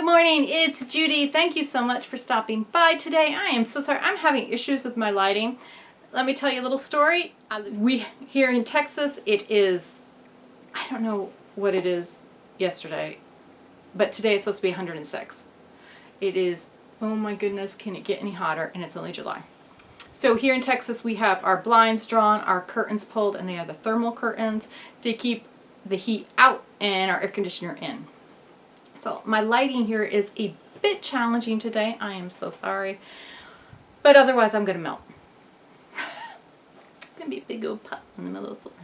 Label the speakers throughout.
Speaker 1: Good morning, it's Judy. Thank you so much for stopping by today. I am so sorry, I'm having issues with my lighting. Let me tell you a little story. We here in Texas, it is, I don't know what it is yesterday, but today it's supposed to be 106. It is, oh my goodness, can it get any hotter? And it's only July. So here in Texas, we have our blinds drawn, our curtains pulled, and they are the thermal curtains to keep the heat out and our air conditioner in. So my lighting here is a bit challenging today. I am so sorry. But otherwise, I'm going to melt. It's going to be a big old pot in the middle of the floor.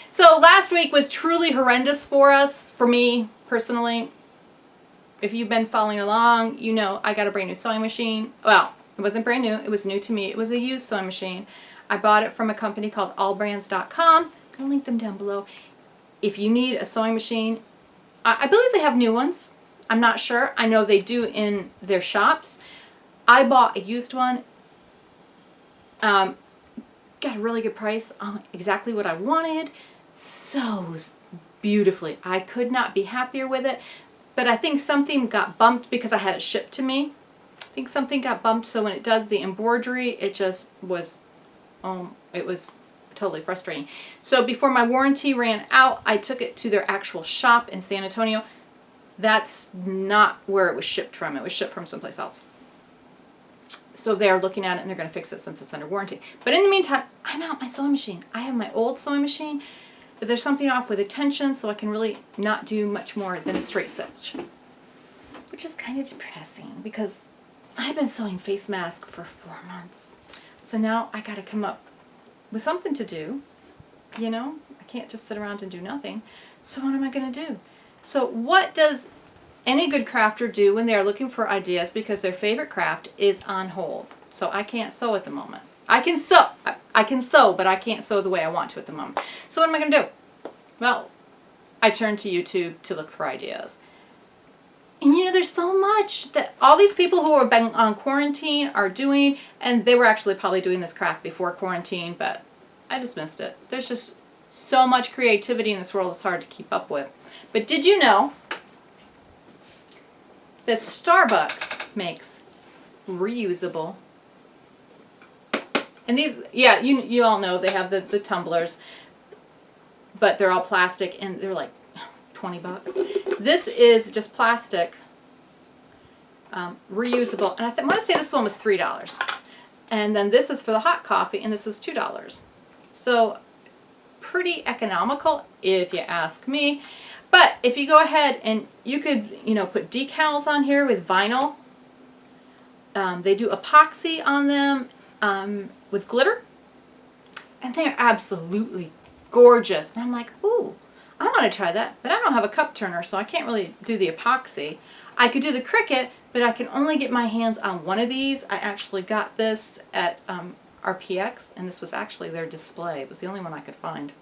Speaker 1: So last week was truly horrendous for us, for me personally. If you've been following along, you know I got a brand new sewing machine. Well, it wasn't brand new. It was new to me. It was a used sewing machine. I bought it from a company called allbrands.com. I'm going to link them down below. If you need a sewing machine, I believe they have new ones. I'm not sure. I know they do in their shops. I bought a used one. Got a really good price on exactly what I wanted. Sews beautifully. I could not be happier with it. But I think something got bumped because I had it shipped to me. I think something got bumped, so when it does the embroidery, it just was, it was totally frustrating. So before my warranty ran out, I took it to their actual shop in San Antonio. That's not where it was shipped from. It was shipped from someplace else. So they're looking at it and they're going to fix it since it's under warranty. But in the meantime, I'm out my sewing machine. I have my old sewing machine, but there's something off with the tension, so I can really not do much more than a straight stitch. Which is kind of depressing because I've been sewing face masks for 4 months. So now I got to come up with something to do. You know, I can't just sit around and do nothing. So what am I going to do? So what does any good crafter do when they are looking for ideas because their favorite craft is on hold? So I can't sew at the moment. I can sew, but I can't sew the way I want to at the moment. So what am I going to do? Well, I turn to YouTube to look for ideas. And you know, there's so much that all these people who have been on quarantine are doing, and they were actually probably doing this craft before quarantine, but I just missed it. There's just so much creativity in this world, it's hard to keep up with. But did you know that Starbucks makes reusable, and these, yeah, you all know they have the tumblers, but they're all plastic and they're like 20 bucks. This is just plastic, reusable, and I want to say this one was $3. And then this is for the hot coffee, and this is $2. So pretty economical if you ask me. But if you go ahead and you could, you know, put decals on here with vinyl. They do epoxy on them with glitter. And they're absolutely gorgeous. And I'm like, ooh, I want to try that. But I don't have a cup turner, so I can't really do the epoxy. I could do the Cricut, but I can only get my hands on one of these. I actually got this at RPX, and this was actually their display. It was the only one I could find.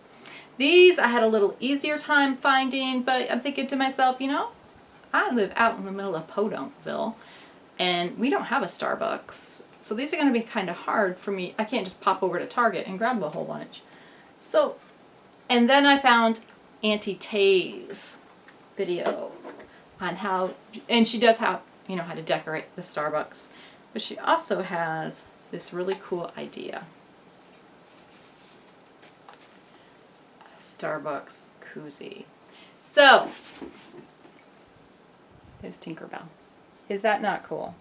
Speaker 1: These I had a little easier time finding, but I'm thinking to myself, you know, I live out in the middle of Podunkville, and we don't have a Starbucks. So these are going to be kind of hard for me. I can't just pop over to Target and grab a whole bunch. So, and then I found Auntie Tay's video on how, and she does have, you know, how to decorate the Starbucks. But she also has this really cool idea. Starbucks Koozie. So, there's Tinkerbell. Is that not cool?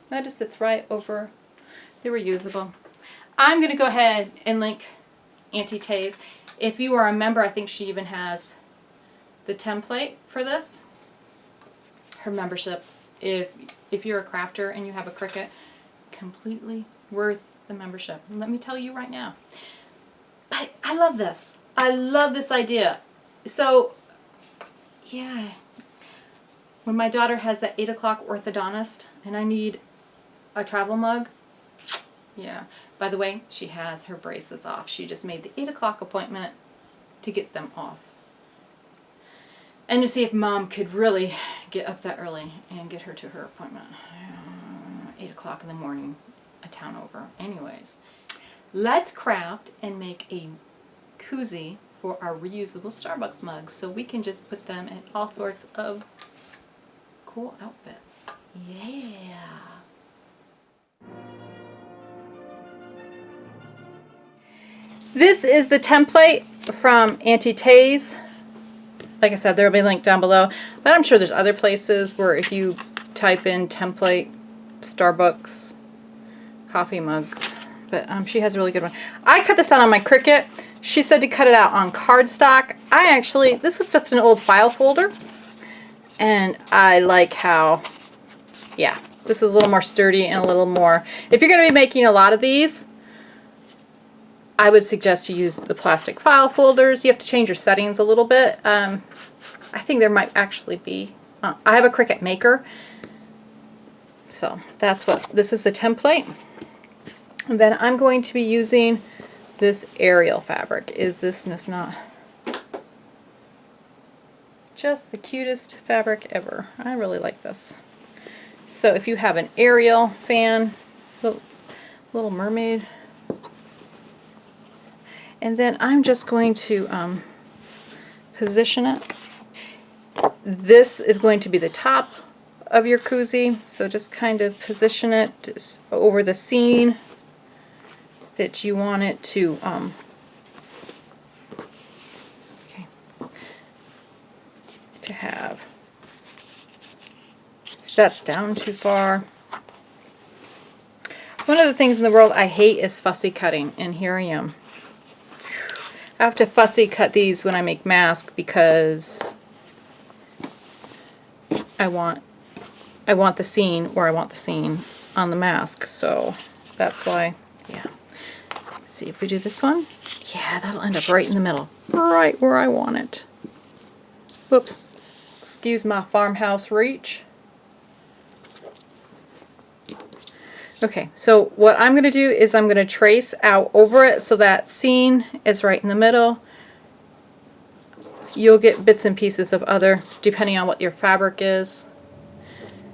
Speaker 1: That just fits right over the reusable. I'm going to go ahead and link Auntie Tay's. If you are a member, I think she even has the template for this. Her membership, if you're a crafter and you have a Cricut, completely worth the membership. And let me tell you right now, I love this. I love this idea. So, yeah, when my daughter has that 8 o'clock orthodontist and I need a travel mug, yeah. By the way, she has her braces off. She just made the 8 o'clock appointment to get them off. And to see if Mom could really get up that early and get her to her appointment. 8 o'clock in the morning, a town over. Anyways, let's craft and make a koozie for our reusable Starbucks mugs, so we can just put them in all sorts of cool outfits. Yeah. This is the template from Auntie Tay's. Like I said, there will be a link down below, but I'm sure there's other places where if you type in template Starbucks coffee mugs, but she has a really good one. I cut this out on my Cricut. She said to cut it out on cardstock. This is just an old file folder, and I like how, yeah, this is a little more sturdy and a little more, if you're going to be making a lot of these, I would suggest you use the plastic file folders. You have to change your settings a little bit. I think there might actually be, I have a Cricut Maker. So that's what, this is the template. And then I'm going to be using this Ariel fabric. This not just the cutest fabric ever. I really like this. So if you have an Ariel fan, little mermaid, and then I'm just going to position it. This is going to be the top of your koozie, so just kind of position it over the scene that you want it to, to have. That's down too far. One of the things in the world I hate is fussy cutting, and here I am. I have to fussy cut these when I make masks because I want the scene where I want the scene on the mask, so that's why. Yeah. Let's see if we do this one. Yeah, that'll end up right in the middle, right where I want it. Whoops. Excuse my farmhouse reach. Okay, so what I'm going to do is I'm going to trace out over it so that scene is right in the middle. You'll get bits and pieces of other, depending on what your fabric is.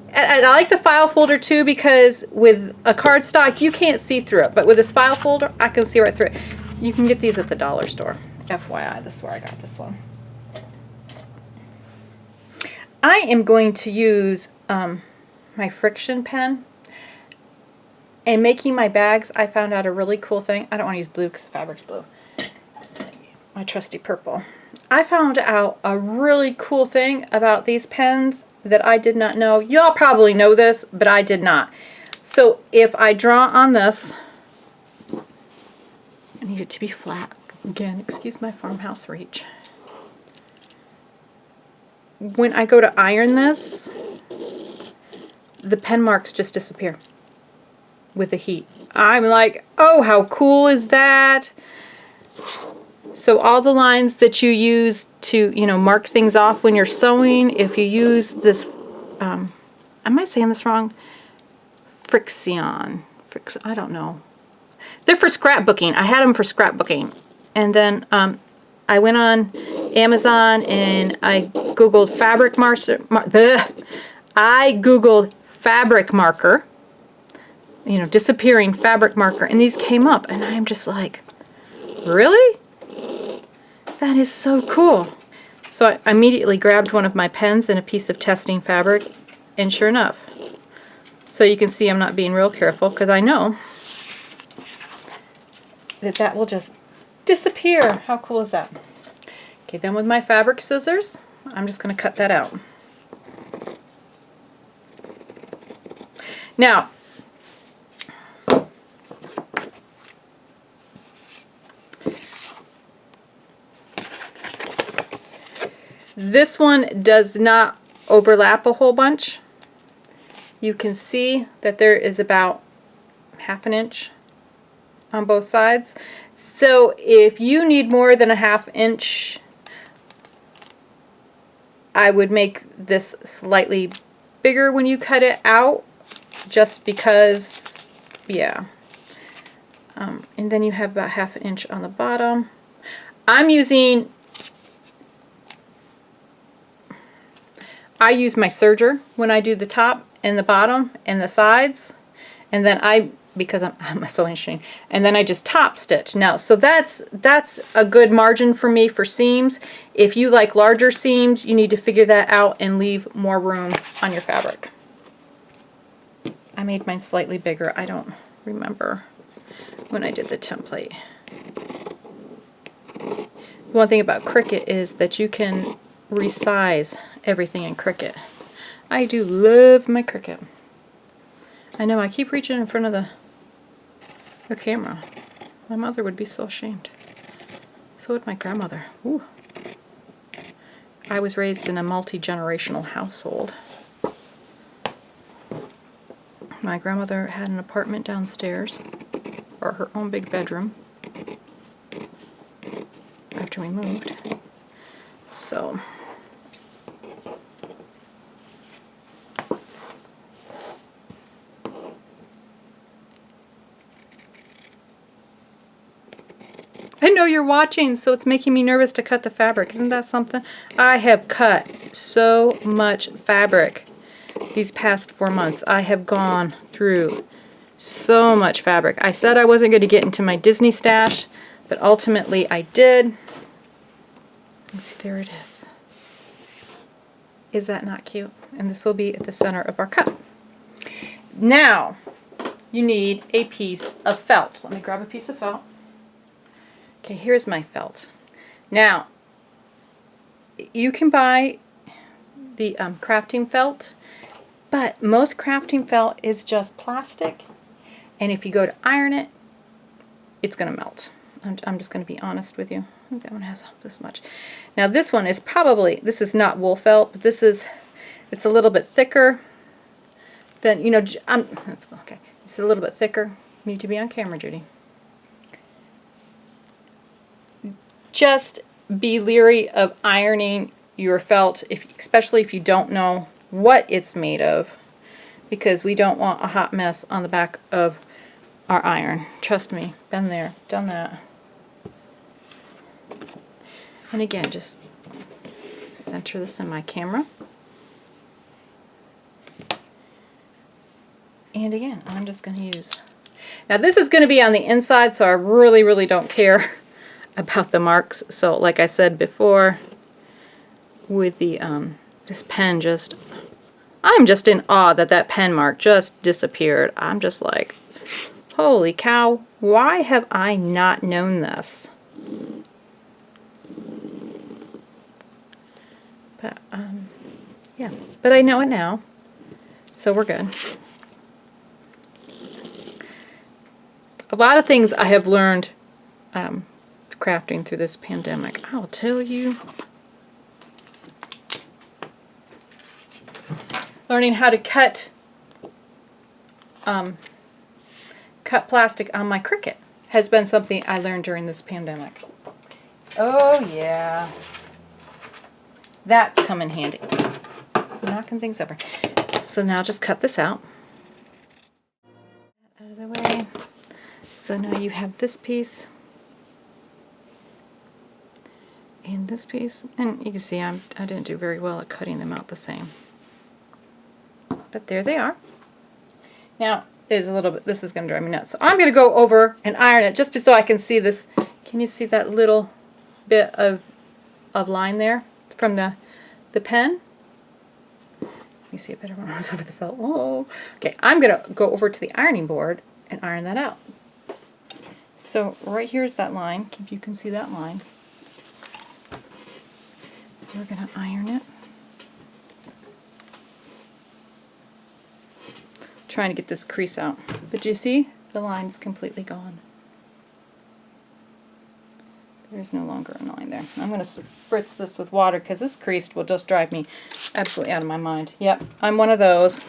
Speaker 1: And I like the file folder too, because with a cardstock you can't see through it, but with this file folder I can see right through it. You can get these at the dollar store. FYI, this is where I got this one. I am going to use my friction pen. And making my bags, I found out a really cool thing. I don't want to use blue because the fabric's blue. My trusty purple. I found out a really cool thing about these pens that I did not know. Y'all probably know this, but I did not. So if I draw on this, I need it to be flat. Again, excuse my farmhouse reach. When I go to iron this, the pen marks just disappear with the heat. I'm like, oh, how cool is that? So all the lines that you use to, mark things off when you're sewing, if you use this, am I saying this wrong? Frixion. I don't know. They're for scrapbooking. I had them for scrapbooking. And then I went on Amazon and I Googled fabric marker. I Googled fabric marker. Disappearing fabric marker, and these came up, and I'm just like, really? That is so cool. So I immediately grabbed one of my pens and a piece of testing fabric, and sure enough. So you can see I'm not being real careful, because I know that will just disappear. How cool is that? Okay, then with my fabric scissors, I'm just going to cut that out. Now, this one does not overlap a whole bunch. You can see that there is about ½ inch on both sides. So if you need more than a ½ inch, I would make this slightly bigger when you cut it out, just because, yeah. And then you have about ½ inch on the bottom. I use my serger when I do the top and the bottom and the sides, and then I because I'm sewing machine, and then I just top stitch. Now, so that's a good margin for me for seams. If you like larger seams, you need to figure that out and leave more room on your fabric. I made mine slightly bigger. I don't remember when I did the template. One thing about Cricut is that you can resize everything in Cricut. I do love my Cricut. I know, I keep reaching in front of the camera. My mother would be so ashamed. So would my grandmother. Ooh. I was raised in a multi-generational household. My grandmother had an apartment downstairs, or her own big bedroom, after we moved. So I know you're watching, so it's making me nervous to cut the fabric. Isn't that something? I have cut so much fabric these past 4 months. I have gone through so much fabric. I said I wasn't going to get into my Disney stash, but ultimately I did. Let's see, there it is. Is that not cute? And this will be at the center of our cup. Now, you need a piece of felt. Let me grab a piece of felt. Okay, here's my felt. Now, you can buy the crafting felt, but most crafting felt is just plastic, and if you go to iron it, it's going to melt. I'm just going to be honest with you. I think that one has this much. Now this one is probably, this is not wool felt, but it's a little bit thicker than, you know, okay, it's a little bit thicker. You need to be on camera, Judy. Just be leery of ironing your felt, especially if you don't know what it's made of, because we don't want a hot mess on the back of our iron. Trust me, been there, done that. And again, just center this in my camera. And again, I'm just going to use... Now this is going to be on the inside, so I really, really don't care about the marks. So like I said before, with the this pen, I'm just in awe that pen mark just disappeared. I'm just like, holy cow, why have I not known this? But yeah, but I know it now, so we're good. A lot of things I have learned crafting through this pandemic. I'll tell you. Learning how to cut plastic on my Cricut has been something I learned during this pandemic. Oh yeah. That's come in handy. Knocking things over. So now just cut this out. Out of the way. So now you have this piece. And this piece. And you can see I didn't do very well at cutting them out the same. But there they are. Now, there's a little bit, this is going to drive me nuts. So I'm going to go over and iron it just so I can see this. Can you see that little bit of line there from the pen? Let me see it better when I was over the felt. Oh, okay. I'm going to go over to the ironing board and iron that out. So right here is that line, if you can see that line. We're going to iron it. Trying to get this crease out. But you see, the line's completely gone. There's no longer a line there. I'm going to spritz this with water because this crease will just drive me absolutely out of my mind. Yep, I'm one of those.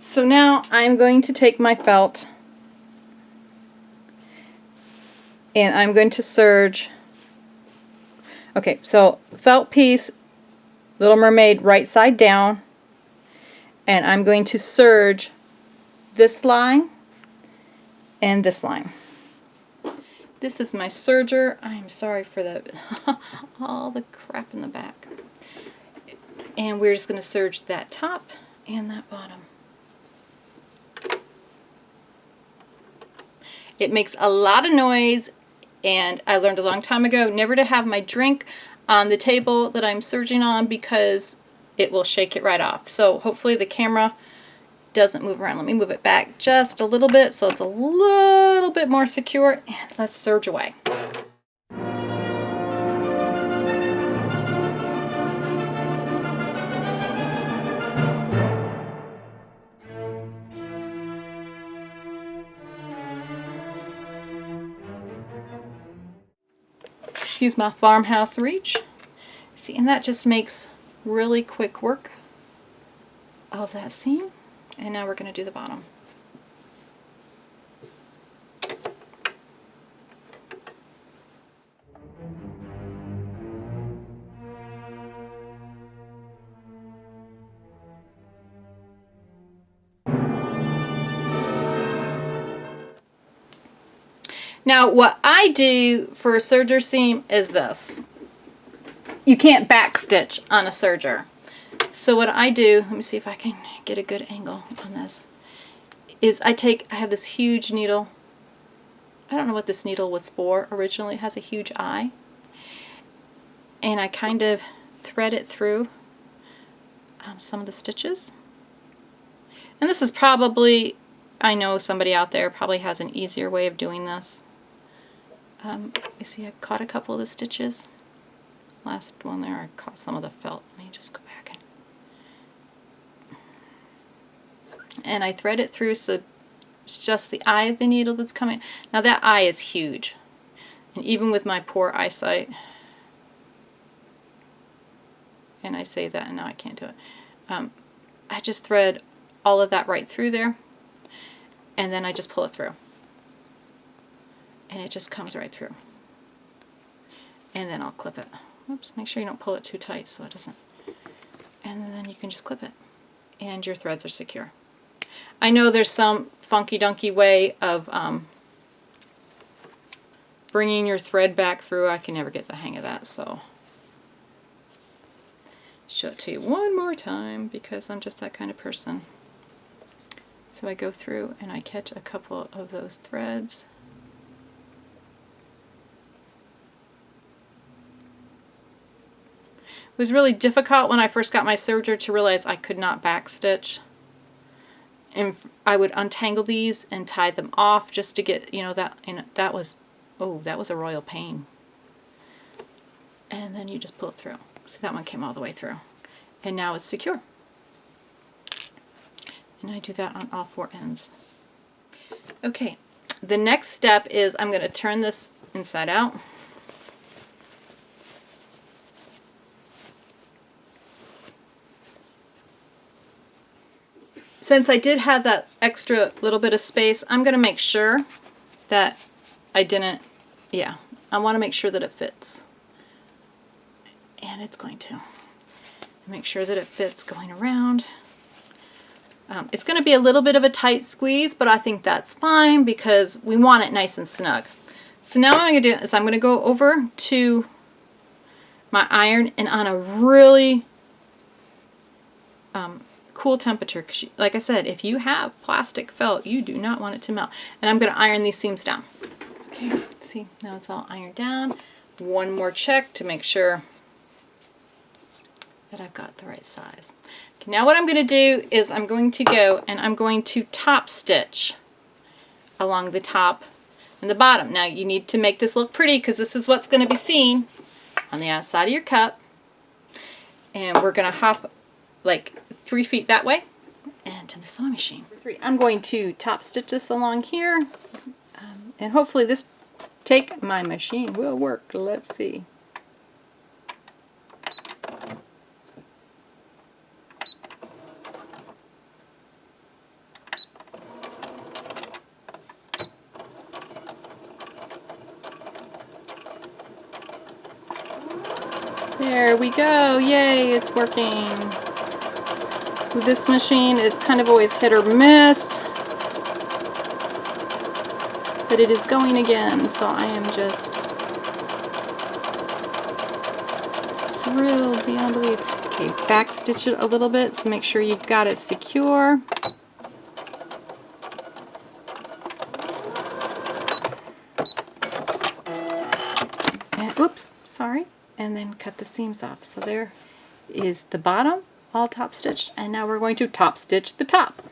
Speaker 1: So now I'm going to take my felt and I'm going to serge. Okay, so felt piece, Little Mermaid right side down, and I'm going to serge this line and this line. This is my serger. I'm sorry for the all the crap in the back. And we're just going to serge that top and that bottom. It makes a lot of noise, and I learned a long time ago never to have my drink on the table that I'm serging on because it will shake it right off. So hopefully the camera doesn't move around. Let me move it back just a little bit so it's a little bit more secure, and let's serge away. Excuse my farmhouse reach. See, and that just makes really quick work of that seam. And now we're going to do the bottom. Now what I do for a serger seam is this. You can't backstitch on a serger. So what I do, let me see if I can get a good angle on this, is I have this huge needle. I don't know what this needle was for originally. It has a huge eye. And I kind of thread it through some of the stitches. And this is probably, I know somebody out there probably has an easier way of doing this. You see I caught a couple of the stitches. Last one there, I caught some of the felt. Let me just go back and I thread it through so it's just the eye of the needle that's coming. Now that eye is huge, and even with my poor eyesight, and I say that and now I can't do it, I just thread all of that right through there, and then I just pull it through, and it just comes right through, and then I'll clip it. Oops, make sure you don't pull it too tight so it doesn't, and then you can just clip it and your threads are secure. I know there's some funky dunky way of bringing your thread back through. I can never get the hang of that, so show it to you one more time because I'm just that kind of person. So I go through and I catch a couple of those threads. It was really difficult when I first got my serger to realize I could not backstitch. And I would untangle these and tie them off just to get, you know, that was, oh, that was a royal pain. And then you just pull it through. See, that one came all the way through. And now it's secure. And I do that on all four ends. Okay, the next step is I'm going to turn this inside out. Since I did have that extra little bit of space, I'm going to make sure that I didn't, I want to make sure that it fits. And it's going to. Make sure that it fits going around. It's going to be a little bit of a tight squeeze, but I think that's fine because we want it nice and snug. So now what I'm going to do is I'm going to go over to my iron and on a really cool temperature, because like I said, if you have plastic felt, you do not want it to melt. And I'm going to iron these seams down. Okay, see, now it's all ironed down. One more check to make sure that I've got the right size. Okay, now what I'm going to do is I'm going to go and I'm going to top stitch along the top and the bottom. Now you need to make this look pretty because this is what's going to be seen on the outside of your cup. And we're going to hop like 3 feet that way and to the sewing machine. I'm going to top stitch this along here, and hopefully this take my machine will work. Let's see. There we go. Yay, it's working. With this machine, it's kind of always hit or miss. but it is going again, so I am just thrilled beyond belief. Okay, back stitch it a little bit, so make sure you've got it secure. And, oops, sorry. And then cut the seams off. So there is the bottom, all top stitched, and now we're going to top stitch the top.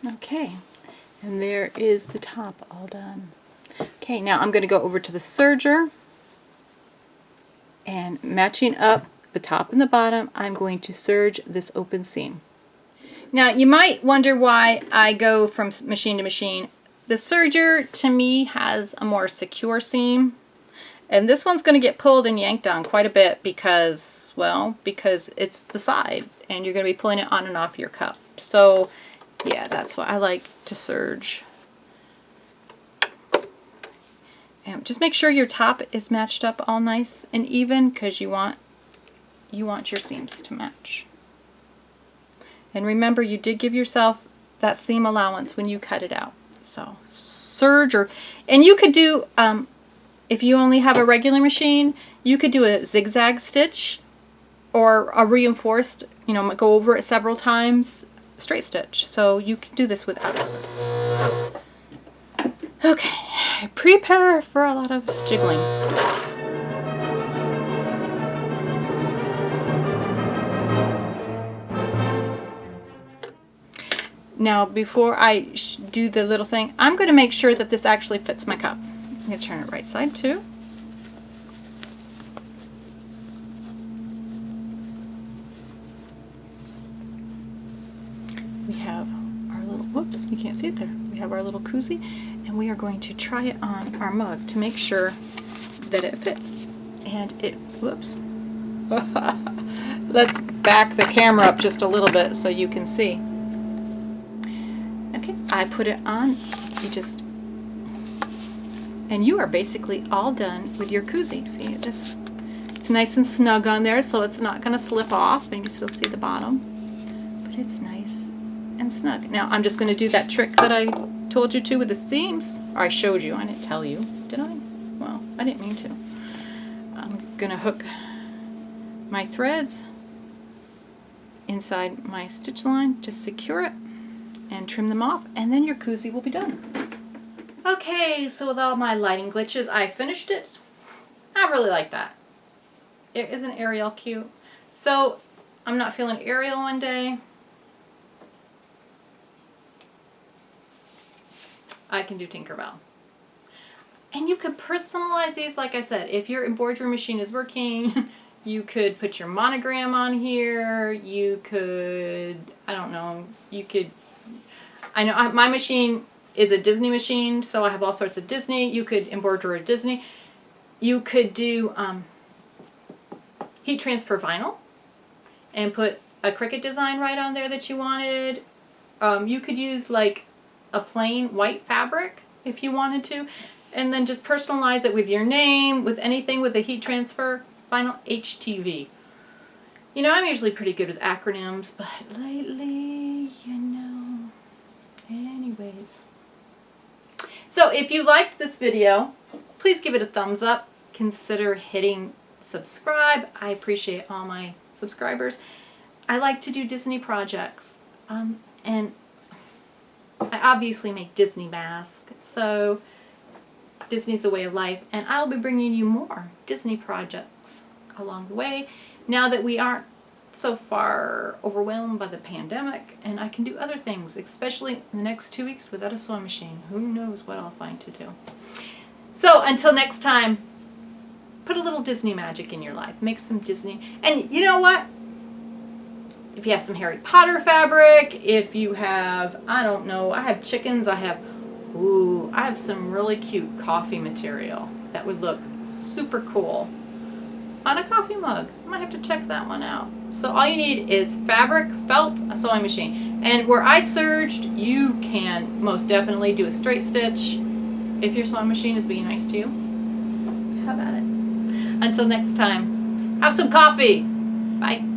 Speaker 1: Okay, and there is the top all done. Okay, now I'm going to go over to the serger, and matching up the top and the bottom, I'm going to serge this open seam. Now you might wonder why I go from machine to machine. The serger to me has a more secure seam, and this one's going to get pulled and yanked on quite a bit because, well, because it's the side and you're going to be pulling it on and off your cup. So yeah, that's why I like to serge. And just make sure your top is matched up all nice and even, because you want your seams to match. And remember, you did give yourself that seam allowance when you cut it out. So serge, and you could do, if you only have a regular machine, you could do a zigzag stitch or a reinforced, you know, go over it several times, straight stitch. So you can do this without it. Okay, prepare for a lot of jiggling. Now, before I do the little thing, I'm going to make sure that this actually fits my cup. I'm going to turn it right side too. We have our little, whoops, you can't see it there. We have our little koozie, and we are going to try it on our mug to make sure that it fits. And it, whoops. Let's back the camera up just a little bit so you can see. Okay, I put it on. You just, and you are basically all done with your koozie. See, it's nice and snug on there, so it's not going to slip off, and you can still see the bottom, but it's nice and snug. Now I'm just going to do that trick that I told you to with the seams, or I showed you. I didn't tell you, did I? Well, I didn't mean to. I'm going to hook my threads inside my stitch line to secure it and trim them off, and then your koozie will be done. Okay, so with all my lighting glitches, I finished it. I really like that. Isn't Ariel cute? So I'm not feeling Ariel one day. I can do Tinkerbell. And you could personalize these, like I said. If your embroidery machine is working, you could put your monogram on here. You could, I don't know, you could, I know my machine is a Disney machine, so I have all sorts of Disney. You could embroider a Disney. You could do heat transfer vinyl and put a Cricut design right on there that you wanted. You could use like a plain white fabric if you wanted to, and then just personalize it with your name, with anything with a heat transfer vinyl. HTV. You know, I'm usually pretty good with acronyms, but lately, you know. Anyways. So if you liked this video, please give it a thumbs up. Consider hitting subscribe. I appreciate all my subscribers. I like to do Disney projects. And I obviously make Disney masks. So Disney's a way of life. And I'll be bringing you more Disney projects along the way. Now that we aren't so far overwhelmed by the pandemic, and I can do other things, especially in the next 2 weeks without a sewing machine. Who knows what I'll find to do. So until next time, put a little Disney magic in your life. Make some Disney. And you know what? If you have some Harry Potter fabric, if you have, I don't know, I have chickens, I have some really cute coffee material that would look super cool on a coffee mug. I might have to check that one out. So all you need is fabric, felt, a sewing machine. And where I serged, you can most definitely do a straight stitch. If your sewing machine is being nice to you, have at it. Until next time, have some coffee. Bye.